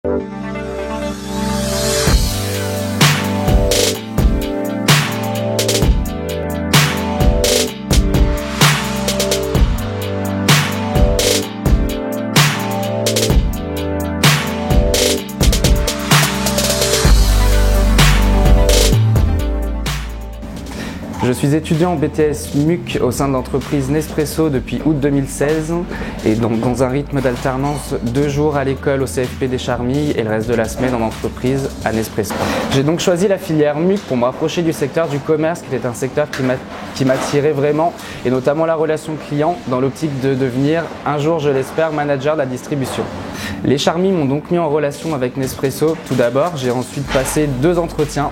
Je suis étudiant en BTS MUC au sein de l'entreprise Nespresso depuis août 2016 et donc dans un rythme d'alternance 2 jours à l'école au CFP des Charmilles et le reste de la semaine en entreprise à Nespresso. J'ai donc choisi la filière MUC pour me rapprocher du secteur du commerce qui était un secteur qui m'attirait vraiment et notamment la relation client dans l'optique de devenir un jour, je l'espère, manager de la distribution. Les Charmilles m'ont donc mis en relation avec Nespresso tout d'abord, j'ai ensuite passé 2 entretiens.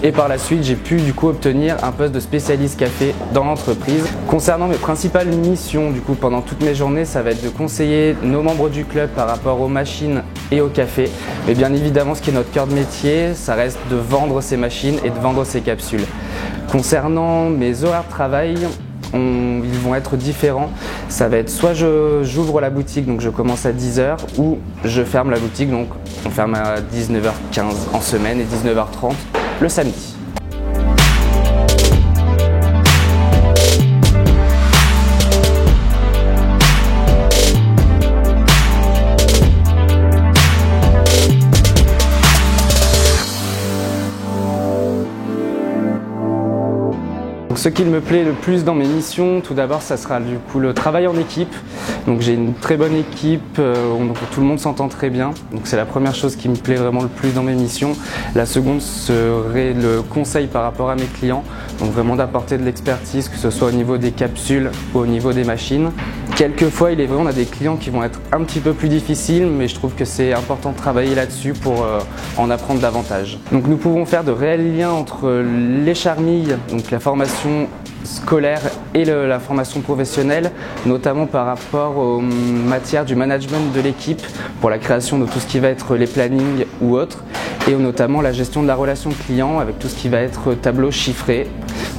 Et par la suite, j'ai pu obtenir un poste de spécialiste café dans l'entreprise. Concernant mes principales missions pendant toutes mes journées, ça va être de conseiller nos membres du club par rapport aux machines et au café. Mais bien évidemment, ce qui est notre cœur de métier, ça reste de vendre ces machines et de vendre ces capsules. Concernant mes horaires de travail, ils vont être différents. Ça va être soit j'ouvre la boutique, donc je commence à 10 h, ou je ferme la boutique, donc on ferme à 19h15 en semaine et 19h30 le samedi. Ce qui me plaît le plus dans mes missions, tout d'abord, ça sera le travail en équipe. Donc j'ai une très bonne équipe, donc tout le monde s'entend très bien. Donc c'est la première chose qui me plaît vraiment le plus dans mes missions. La seconde serait le conseil par rapport à mes clients. Donc vraiment d'apporter de l'expertise, que ce soit au niveau des capsules ou au niveau des machines. Quelquefois, il est vrai, on a des clients qui vont être un petit peu plus difficiles, mais je trouve que c'est important de travailler là-dessus pour en apprendre davantage. Donc nous pouvons faire de réels liens entre les Charmilles, donc la formation scolaire et la formation professionnelle, notamment par rapport aux matières du management de l'équipe pour la création de tout ce qui va être les plannings ou autres, et notamment la gestion de la relation client avec tout ce qui va être tableau chiffré.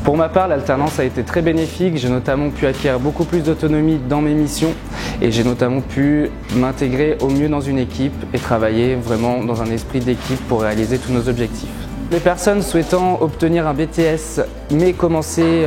Pour ma part, l'alternance a été très bénéfique, j'ai notamment pu acquérir beaucoup plus d'autonomie dans mes missions et j'ai notamment pu m'intégrer au mieux dans une équipe et travailler vraiment dans un esprit d'équipe pour réaliser tous nos objectifs. Les personnes souhaitant obtenir un BTS mais commencer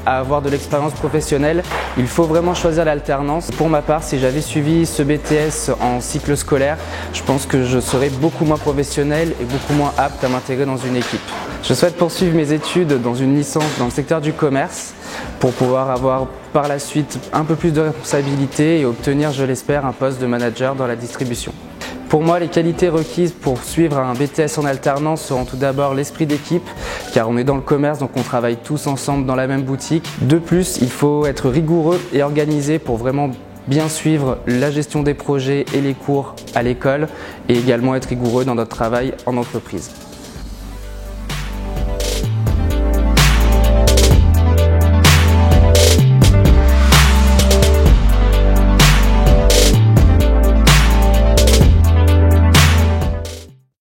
à avoir de l'expérience professionnelle, il faut vraiment choisir l'alternance. Pour ma part, si j'avais suivi ce BTS en cycle scolaire, je pense que je serais beaucoup moins professionnel et beaucoup moins apte à m'intégrer dans une équipe. Je souhaite poursuivre mes études dans une licence dans le secteur du commerce pour pouvoir avoir par la suite un peu plus de responsabilités et obtenir, je l'espère, un poste de manager dans la distribution. Pour moi, les qualités requises pour suivre un BTS en alternance seront tout d'abord l'esprit d'équipe, car on est dans le commerce, donc on travaille tous ensemble dans la même boutique. De plus, il faut être rigoureux et organisé pour vraiment bien suivre la gestion des projets et les cours à l'école et également être rigoureux dans notre travail en entreprise.